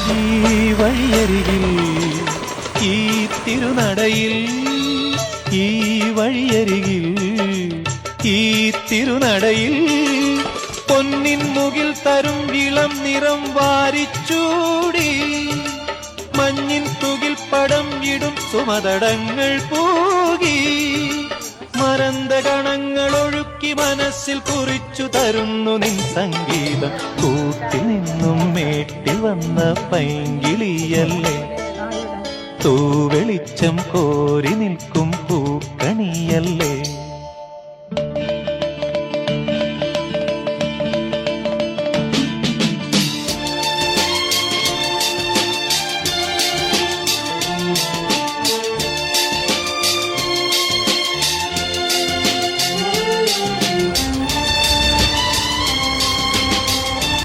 ഈ വഴിയരികിൽ ഈ തിരുനടയിൽ ഈ വഴിയരികിൽ ഈ തിരുനടയിൽ പൊന്നിൻ മുകിൽ തരും ഇളം നിറം വാരിച്ചൂടി മഞ്ഞിൻ തുകിൽ പടം ഇടും സുമതടങ്ങൾ പൂകി മരന്ത ഗണങ്ങൾ ഒഴുക്കി മനസ്സിൽ കുറിച്ചു തരുന്നു നിൻ സംഗീതം കൂട്ടിൽ നിന്നും മേട്ടിൽ വന്ന പൈങ്കിളിയല്ലേ തൂവെളിച്ചം കോരി നിൽക്കും പൂക്കണിയല്ലേ